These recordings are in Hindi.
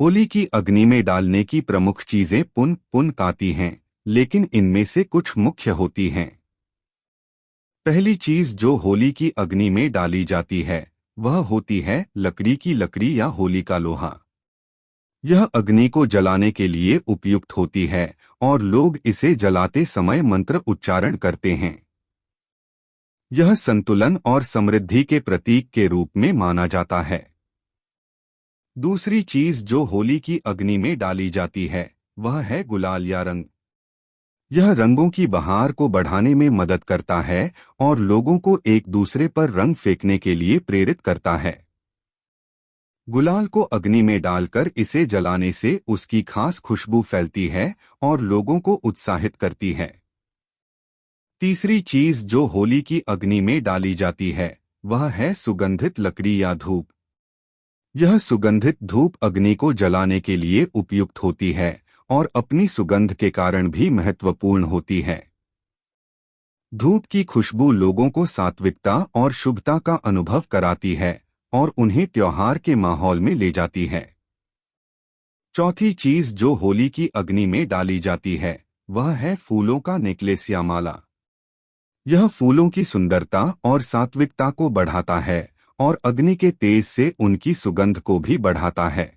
होली की अग्नि में डालने की प्रमुख चीजें पुन आती हैं, लेकिन इनमें से कुछ मुख्य होती हैं। पहली चीज जो होली की अग्नि में डाली जाती है वह होती है लकड़ी की लकड़ी या होली का लोहा। यह अग्नि को जलाने के लिए उपयुक्त होती है और लोग इसे जलाते समय मंत्र उच्चारण करते हैं। यह संतुलन और समृद्धि के प्रतीक के रूप में माना जाता है। दूसरी चीज जो होली की अग्नि में डाली जाती है वह है गुलाल या रंग। यह रंगों की बहार को बढ़ाने में मदद करता है और लोगों को एक दूसरे पर रंग फेंकने के लिए प्रेरित करता है। गुलाल को अग्नि में डालकर इसे जलाने से उसकी खास खुशबू फैलती है और लोगों को उत्साहित करती है। तीसरी चीज जो होली की अग्नि में डाली जाती है वह है सुगंधित लकड़ी या धूप। यह सुगंधित धूप अग्नि को जलाने के लिए उपयुक्त होती है और अपनी सुगंध के कारण भी महत्वपूर्ण होती है। धूप की खुशबू लोगों को सात्विकता और शुभता का अनुभव कराती है और उन्हें त्योहार के माहौल में ले जाती है। चौथी चीज जो होली की अग्नि में डाली जाती है वह है फूलों का नेकलेस या माला। यह फूलों की सुंदरता और सात्विकता को बढ़ाता है और अग्नि के तेज से उनकी सुगंध को भी बढ़ाता है।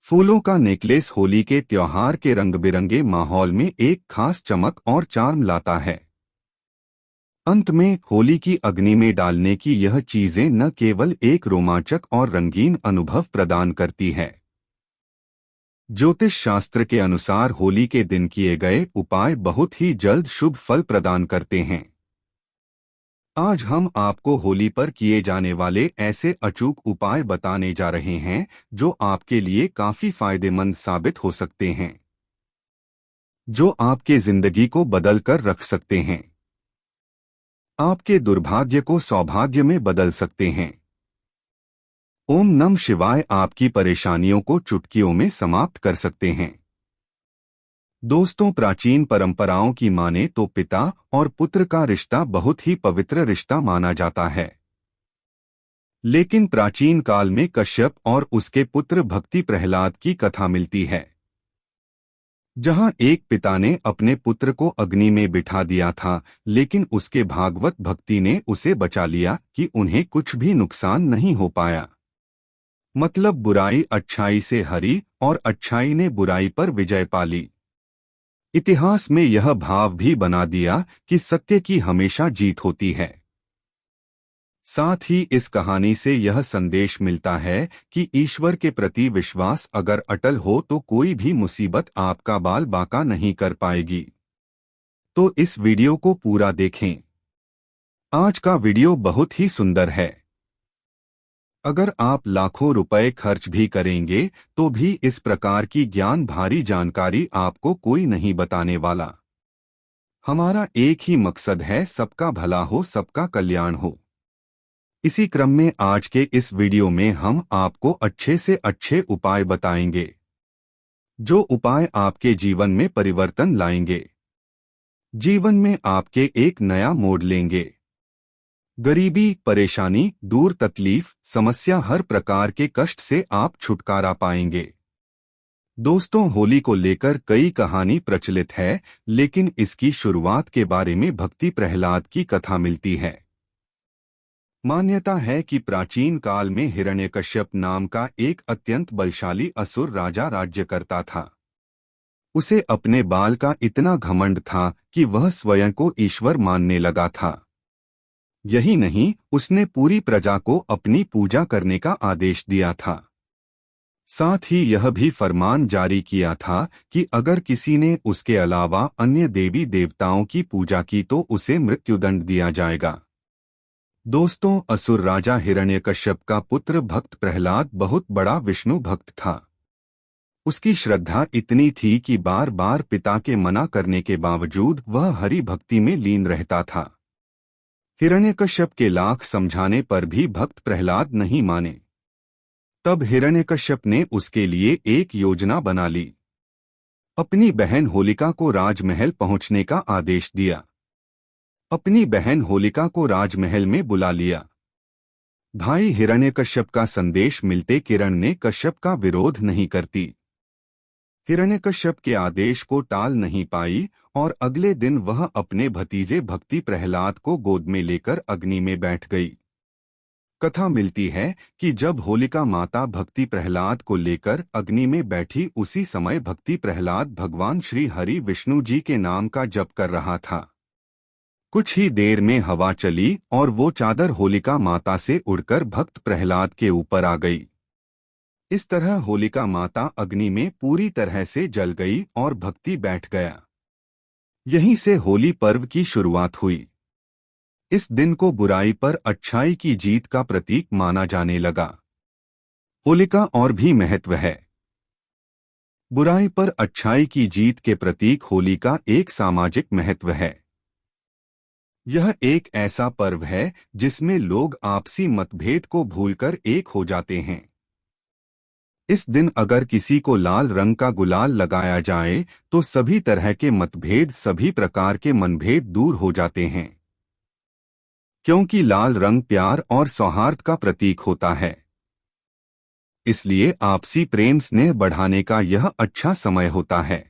फूलों का नेकलेस होली के त्योहार के रंग बिरंगे माहौल में एक खास चमक और चार्म लाता है। अंत में होली की अग्नि में डालने की यह चीजें न केवल एक रोमांचक और रंगीन अनुभव प्रदान करती है। ज्योतिष शास्त्र के अनुसार होली के दिन किए गए उपाय बहुत ही जल्द शुभ फल प्रदान करते हैं। आज हम आपको होली पर किए जाने वाले ऐसे अचूक उपाय बताने जा रहे हैं जो आपके लिए काफी फायदेमंद साबित हो सकते हैं, जो आपके जिंदगी को बदल कर रख सकते हैं, आपके दुर्भाग्य को सौभाग्य में बदल सकते हैं। ओम नमः शिवाय आपकी परेशानियों को चुटकियों में समाप्त कर सकते हैं। दोस्तों, प्राचीन परंपराओं की माने तो पिता और पुत्र का रिश्ता बहुत ही पवित्र रिश्ता माना जाता है। लेकिन प्राचीन काल में कश्यप और उसके पुत्र भक्ति प्रहलाद की कथा मिलती है, जहां एक पिता ने अपने पुत्र को अग्नि में बिठा दिया था, लेकिन उसके भागवत भक्ति ने उसे बचा लिया कि उन्हें कुछ भी नुकसान नहीं हो पाया। मतलब बुराई अच्छाई से हरी और अच्छाई ने बुराई पर विजय पा ली। इतिहास में यह भाव भी बना दिया कि सत्य की हमेशा जीत होती है। साथ ही इस कहानी से यह संदेश मिलता है कि ईश्वर के प्रति विश्वास अगर अटल हो तो कोई भी मुसीबत आपका बाल बांका नहीं कर पाएगी। तो इस वीडियो को पूरा देखें। आज का वीडियो बहुत ही सुंदर है। अगर आप लाखों रुपए खर्च भी करेंगे तो भी इस प्रकार की ज्ञान भारी जानकारी आपको कोई नहीं बताने वाला। हमारा एक ही मकसद है, सबका भला हो, सबका कल्याण हो। इसी क्रम में आज के इस वीडियो में हम आपको अच्छे से अच्छे उपाय बताएंगे, जो उपाय आपके जीवन में परिवर्तन लाएंगे, जीवन में आपके एक नया मोड़ लेंगे। गरीबी, परेशानी दूर, तकलीफ, समस्या, हर प्रकार के कष्ट से आप छुटकारा पाएंगे। दोस्तों, होली को लेकर कई कहानी प्रचलित है, लेकिन इसकी शुरुआत के बारे में भक्ति प्रहलाद की कथा मिलती है। मान्यता है कि प्राचीन काल में हिरण्यकश्यप नाम का एक अत्यंत बलशाली असुर राजा राज्य करता था। उसे अपने बाल का इतना घमंड था कि वह स्वयं को ईश्वर मानने लगा था। यही नहीं, उसने पूरी प्रजा को अपनी पूजा करने का आदेश दिया था। साथ ही यह भी फरमान जारी किया था कि अगर किसी ने उसके अलावा अन्य देवी देवताओं की पूजा की तो उसे मृत्युदंड दिया जाएगा। दोस्तों, असुर राजा हिरण्यकश्यप का पुत्र भक्त प्रहलाद बहुत बड़ा विष्णु भक्त था। उसकी श्रद्धा इतनी थी कि बार बार पिता के मना करने के बावजूद वह हरि भक्ति में लीन रहता था। हिरण्यकश्यप के लाख समझाने पर भी भक्त प्रहलाद नहीं माने। तब हिरण्यकश्यप ने उसके लिए एक योजना बना ली। अपनी बहन होलिका को राजमहल पहुंचने का आदेश दिया। अपनी बहन होलिका को राजमहल में बुला लिया। भाई हिरण्यकश्यप का संदेश मिलते किरण ने कश्यप का विरोध नहीं करती। हिरण्यकश्यप के आदेश को टाल नहीं पाई और अगले दिन वह अपने भतीजे भक्ति प्रहलाद को गोद में लेकर अग्नि में बैठ गई। कथा मिलती है कि जब होलिका माता भक्ति प्रहलाद को लेकर अग्नि में बैठी उसी समय भक्ति प्रहलाद भगवान श्री हरि विष्णु जी के नाम का जप कर रहा था। कुछ ही देर में हवा चली और वो चादर होलिका माता से उड़कर भक्त प्रहलाद के ऊपर आ गई। इस तरह होलिका माता अग्नि में पूरी तरह से जल गई और भक्ति बैठ गया। यहीं से होली पर्व की शुरुआत हुई। इस दिन को बुराई पर अच्छाई की जीत का प्रतीक माना जाने लगा। होलिका और भी महत्व है। बुराई पर अच्छाई की जीत के प्रतीक होली का एक सामाजिक महत्व है। यह एक ऐसा पर्व है जिसमें लोग आपसी मतभेद को भूलकर एक हो जाते हैं। इस दिन अगर किसी को लाल रंग का गुलाल लगाया जाए तो सभी तरह के मतभेद, सभी प्रकार के मनभेद दूर हो जाते हैं, क्योंकि लाल रंग प्यार और सौहार्द का प्रतीक होता है। इसलिए आपसी प्रेम स्नेह बढ़ाने का यह अच्छा समय होता है।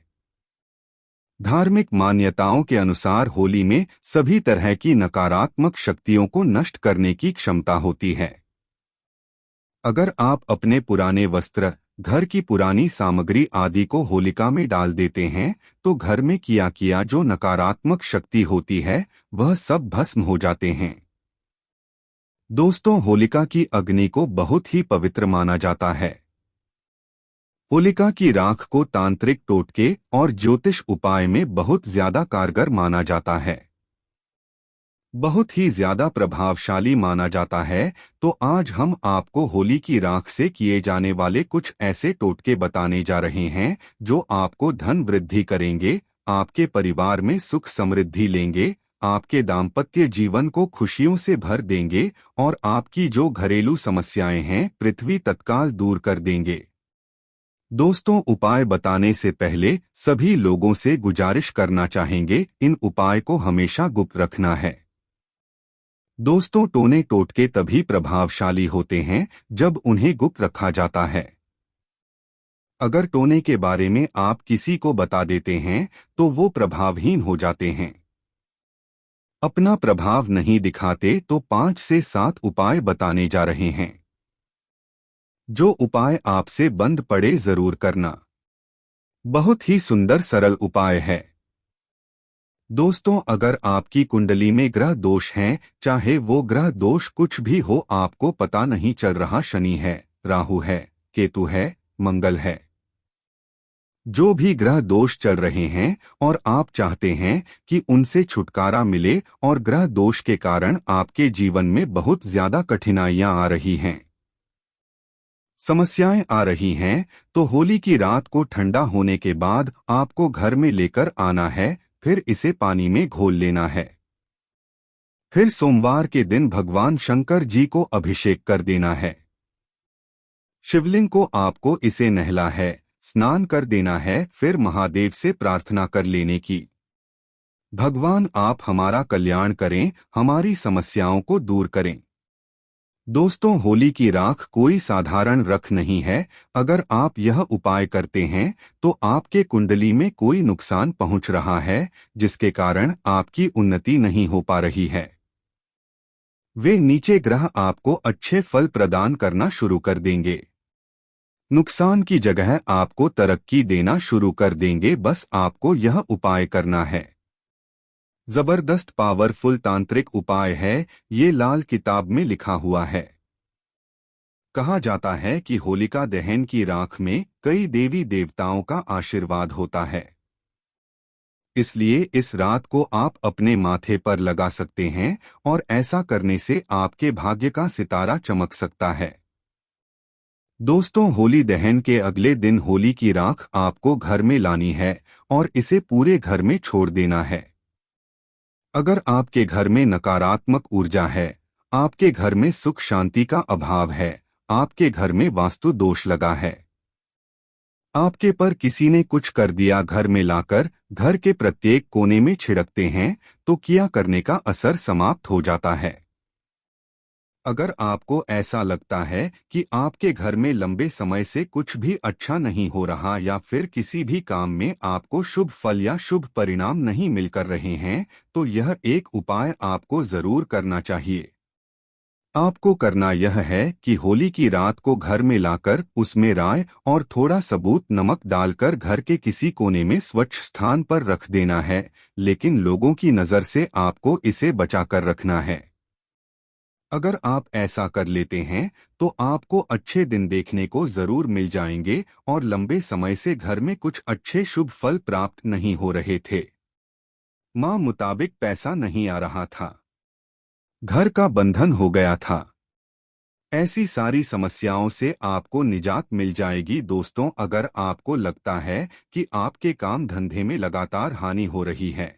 धार्मिक मान्यताओं के अनुसार होली में सभी तरह की नकारात्मक शक्तियों को नष्ट करने की क्षमता होती है। अगर आप अपने पुराने वस्त्र, घर की पुरानी सामग्री आदि को होलिका में डाल देते हैं तो घर में किया जो नकारात्मक शक्ति होती है वह सब भस्म हो जाते हैं। दोस्तों, होलिका की अग्नि को बहुत ही पवित्र माना जाता है। होलिका की राख को तांत्रिक टोटके और ज्योतिष उपाय में बहुत ज्यादा कारगर माना जाता है, बहुत ही ज्यादा प्रभावशाली माना जाता है। तो आज हम आपको होली की राख से किए जाने वाले कुछ ऐसे टोटके बताने जा रहे हैं जो आपको धन वृद्धि करेंगे, आपके परिवार में सुख समृद्धि लेंगे, आपके दाम्पत्य जीवन को खुशियों से भर देंगे और आपकी जो घरेलू समस्याएं हैं पृथ्वी तत्काल दूर कर देंगे। दोस्तों, उपाय बताने से पहले सभी लोगों से गुजारिश करना चाहेंगे, इन उपाय को हमेशा गुप्त रखना है। दोस्तों, टोने टोटके तभी प्रभावशाली होते हैं जब उन्हें गुप्त रखा जाता है। अगर टोने के बारे में आप किसी को बता देते हैं तो वो प्रभावहीन हो जाते हैं। अपना प्रभाव नहीं दिखाते तो 5 से 7 उपाय बताने जा रहे हैं। जो उपाय आपसे बंद पड़े जरूर करना। बहुत ही सुंदर सरल उपाय है। दोस्तों, अगर आपकी कुंडली में ग्रह दोष हैं, चाहे वो ग्रह दोष कुछ भी हो, आपको पता नहीं चल रहा, शनि है, राहु है, केतु है, मंगल है, जो भी ग्रह दोष चल रहे हैं और आप चाहते हैं कि उनसे छुटकारा मिले और ग्रह दोष के कारण आपके जीवन में बहुत ज्यादा कठिनाइयां आ रही हैं, समस्याएं आ रही हैं, तो होली की रात को ठंडा होने के बाद आपको घर में लेकर आना है, फिर इसे पानी में घोल लेना है। फिर सोमवार के दिन भगवान शंकर जी को अभिषेक कर देना है। शिवलिंग को आपको इसे नहला है, स्नान कर देना है, फिर महादेव से प्रार्थना कर लेने की, भगवान आप हमारा कल्याण करें, हमारी समस्याओं को दूर करें। दोस्तों, होली की राख कोई साधारण रख नहीं है। अगर आप यह उपाय करते हैं तो आपके कुंडली में कोई नुकसान पहुंच रहा है जिसके कारण आपकी उन्नति नहीं हो पा रही है। वे नीचे ग्रह आपको अच्छे फल प्रदान करना शुरू कर देंगे, नुकसान की जगह आपको तरक्की देना शुरू कर देंगे। बस आपको यह उपाय करना है। जबरदस्त पावरफुल तांत्रिक उपाय है, ये लाल किताब में लिखा हुआ है। कहा जाता है कि होलिका दहन की राख में कई देवी देवताओं का आशीर्वाद होता है, इसलिए इस रात को आप अपने माथे पर लगा सकते हैं और ऐसा करने से आपके भाग्य का सितारा चमक सकता है। दोस्तों, होली दहन के अगले दिन होली की राख आपको घर में लानी है और इसे पूरे घर में छोड़ देना है। अगर आपके घर में नकारात्मक ऊर्जा है, आपके घर में सुख शांति का अभाव है, आपके घर में वास्तु दोष लगा है, आपके पर किसी ने कुछ कर दिया, घर में लाकर घर के प्रत्येक कोने में छिड़कते हैं तो किया करने का असर समाप्त हो जाता है। अगर आपको ऐसा लगता है कि आपके घर में लंबे समय से कुछ भी अच्छा नहीं हो रहा या फिर किसी भी काम में आपको शुभ फल या शुभ परिणाम नहीं मिलकर रहे हैं, तो यह एक उपाय आपको जरूर करना चाहिए। आपको करना यह है कि होली की रात को घर में लाकर उसमें राई और थोड़ा सबूत नमक डालकर घर के किसी कोने में स्वच्छ स्थान पर रख देना है, लेकिन लोगों की नज़र से आपको इसे बचाकर रखना है। अगर आप ऐसा कर लेते हैं तो आपको अच्छे दिन देखने को जरूर मिल जाएंगे और लंबे समय से घर में कुछ अच्छे शुभ फल प्राप्त नहीं हो रहे थे। माँ मुताबिक पैसा नहीं आ रहा था, घर का बंधन हो गया था। ऐसी सारी समस्याओं से आपको निजात मिल जाएगी। दोस्तों, अगर आपको लगता है कि आपके काम धंधे में लगातार हानि हो रही है,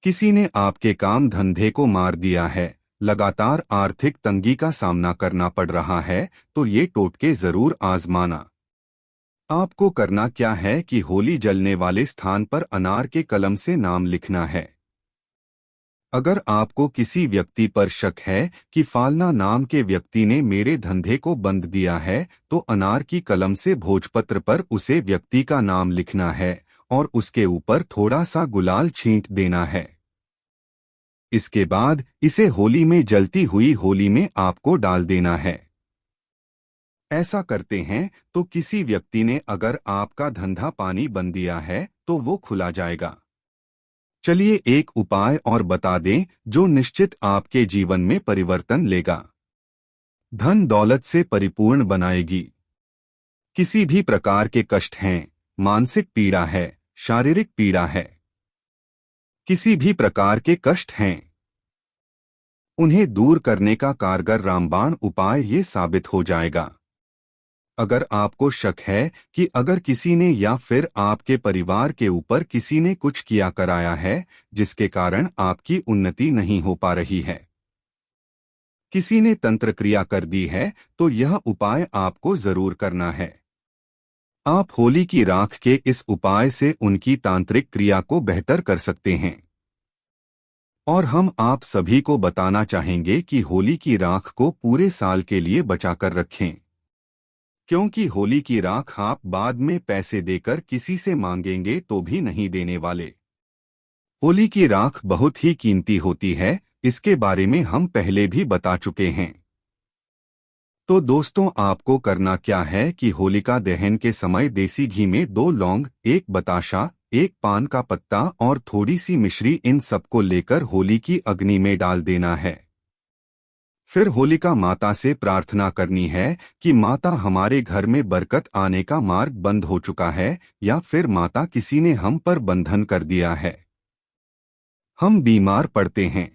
किसी ने आपके काम धंधे को मार दिया है, लगातार आर्थिक तंगी का सामना करना पड़ रहा है, तो ये टोटके जरूर आजमाना। आपको करना क्या है कि होली जलने वाले स्थान पर अनार के कलम से नाम लिखना है। अगर आपको किसी व्यक्ति पर शक है कि फालना नाम के व्यक्ति ने मेरे धंधे को बंद दिया है, तो अनार की कलम से भोजपत्र पर उसे व्यक्ति का नाम लिखना है और उसके ऊपर थोड़ा सा गुलाल छींट देना है। इसके बाद इसे होली में जलती हुई होली में आपको डाल देना है। ऐसा करते हैं तो किसी व्यक्ति ने अगर आपका धंधा पानी बंद दिया है तो वो खुला जाएगा। चलिए एक उपाय और बता दें जो निश्चित आपके जीवन में परिवर्तन लेगा, धन दौलत से परिपूर्ण बनाएगी। किसी भी प्रकार के कष्ट हैं, मानसिक पीड़ा है, शारीरिक पीड़ा है, किसी भी प्रकार के कष्ट हैं, उन्हें दूर करने का कारगर रामबाण उपाय ये साबित हो जाएगा। अगर आपको शक है कि अगर किसी ने या फिर आपके परिवार के ऊपर किसी ने कुछ किया कराया है जिसके कारण आपकी उन्नति नहीं हो पा रही है, किसी ने तंत्र क्रिया कर दी है, तो यह उपाय आपको जरूर करना है। आप होली की राख के इस उपाय से उनकी तांत्रिक क्रिया को बेहतर कर सकते हैं। और हम आप सभी को बताना चाहेंगे कि होली की राख को पूरे साल के लिए बचाकर रखें, क्योंकि होली की राख आप बाद में पैसे देकर किसी से मांगेंगे तो भी नहीं देने वाले। होली की राख बहुत ही कीमती होती है, इसके बारे में हम पहले भी बता चुके हैं। तो दोस्तों, आपको करना क्या है कि होलिका दहन के समय देसी घी में 2 लौंग, 1 बताशा, 1 पान का पत्ता और थोड़ी सी मिश्री, इन सबको लेकर होली की अग्नि में डाल देना है। फिर होलिका माता से प्रार्थना करनी है कि माता, हमारे घर में बरकत आने का मार्ग बंद हो चुका है, या फिर माता, किसी ने हम पर बंधन कर दिया है, हम बीमार पड़ते हैं,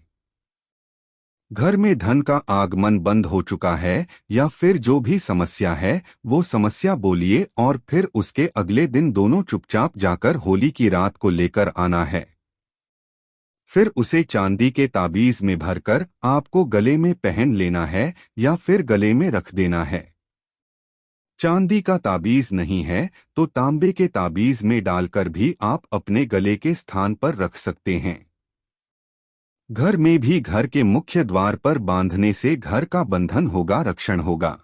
घर में धन का आगमन बंद हो चुका है, या फिर जो भी समस्या है वो समस्या बोलिए और फिर उसके अगले दिन दोनों चुपचाप जाकर होली की रात को लेकर आना है। फिर उसे चांदी के ताबीज में भरकर आपको गले में पहन लेना है या फिर गले में रख देना है। चांदी का ताबीज नहीं है तो तांबे के ताबीज में डालकर भी आप अपने गले के स्थान पर रख सकते हैं। घर में भी घर के मुख्य द्वार पर बांधने से घर का बंधन होगा, रक्षण होगा।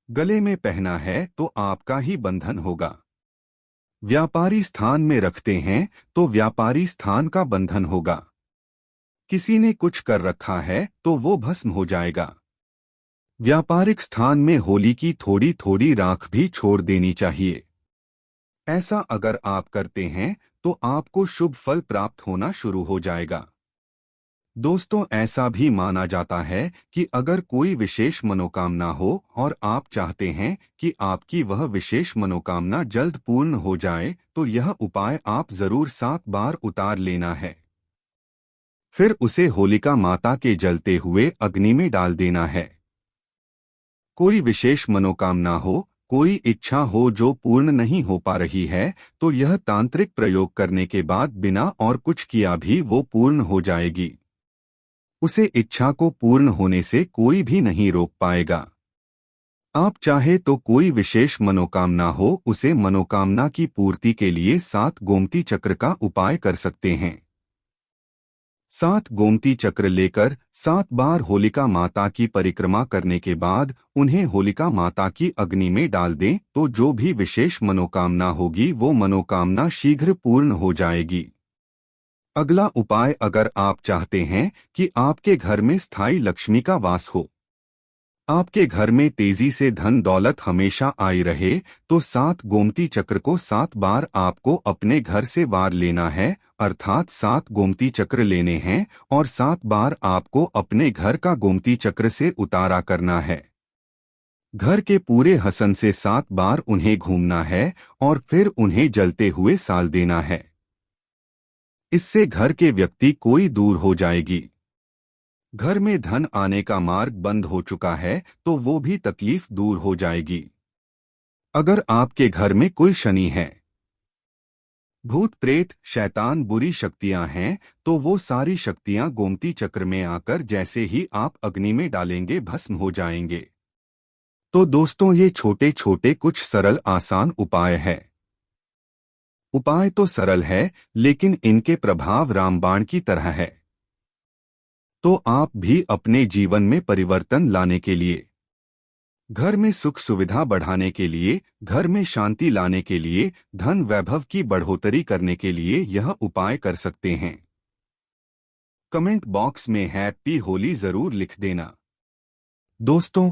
गले में पहना है तो आपका ही बंधन होगा। व्यापारी स्थान में रखते हैं तो व्यापारी स्थान का बंधन होगा। किसी ने कुछ कर रखा है तो वो भस्म हो जाएगा। व्यापारिक स्थान में होली की थोड़ी थोड़ी राख भी छोड़ देनी चाहिए। ऐसा अगर आप करते हैं तो आपको शुभ फल प्राप्त होना शुरू हो जाएगा। दोस्तों, ऐसा भी माना जाता है कि अगर कोई विशेष मनोकामना हो और आप चाहते हैं कि आपकी वह विशेष मनोकामना जल्द पूर्ण हो जाए, तो यह उपाय आप जरूर 7 बार उतार लेना है। फिर उसे होलिका माता के जलते हुए अग्नि में डाल देना है। कोई विशेष मनोकामना हो, कोई इच्छा हो जो पूर्ण नहीं हो पा रही है, तो यह तांत्रिक प्रयोग करने के बाद बिना और कुछ किया भी वो पूर्ण हो जाएगी। उसे इच्छा को पूर्ण होने से कोई भी नहीं रोक पाएगा। आप चाहे तो कोई विशेष मनोकामना हो, उसे मनोकामना की पूर्ति के लिए 7 गोमती चक्र का उपाय कर सकते हैं। 7 गोमती चक्र लेकर 7 बार होलिका माता की परिक्रमा करने के बाद उन्हें होलिका माता की अग्नि में डाल दें तो जो भी विशेष मनोकामना होगी वो मनोकामना शीघ्र पूर्ण हो जाएगी। अगला उपाय, अगर आप चाहते हैं कि आपके घर में स्थायी लक्ष्मी का वास हो, आपके घर में तेजी से धन दौलत हमेशा आई रहे, तो 7 गोमती चक्र को 7 बार आपको अपने घर से वार लेना है, अर्थात 7 गोमती चक्र लेने हैं और 7 बार आपको अपने घर का गोमती चक्र से उतारा करना है। घर के पूरे हसन से 7 बार उन्हें घूमना है और फिर उन्हें जलते हुए साल देना है। इससे घर के व्यक्ति कोई दूर हो जाएगी। घर में धन आने का मार्ग बंद हो चुका है तो वो भी तकलीफ दूर हो जाएगी। अगर आपके घर में कोई शनि है, भूत प्रेत शैतान बुरी शक्तियां हैं, तो वो सारी शक्तियां गोमती चक्र में आकर जैसे ही आप अग्नि में डालेंगे भस्म हो जाएंगे। तो दोस्तों, ये छोटे छोटे कुछ सरल आसान उपाय है। उपाय तो सरल है लेकिन इनके प्रभाव रामबाण की तरह है। तो आप भी अपने जीवन में परिवर्तन लाने के लिए, घर में सुख सुविधा बढ़ाने के लिए, घर में शांति लाने के लिए, धन वैभव की बढ़ोतरी करने के लिए यह उपाय कर सकते हैं। कमेंट बॉक्स में हैप्पी होली जरूर लिख देना। दोस्तों,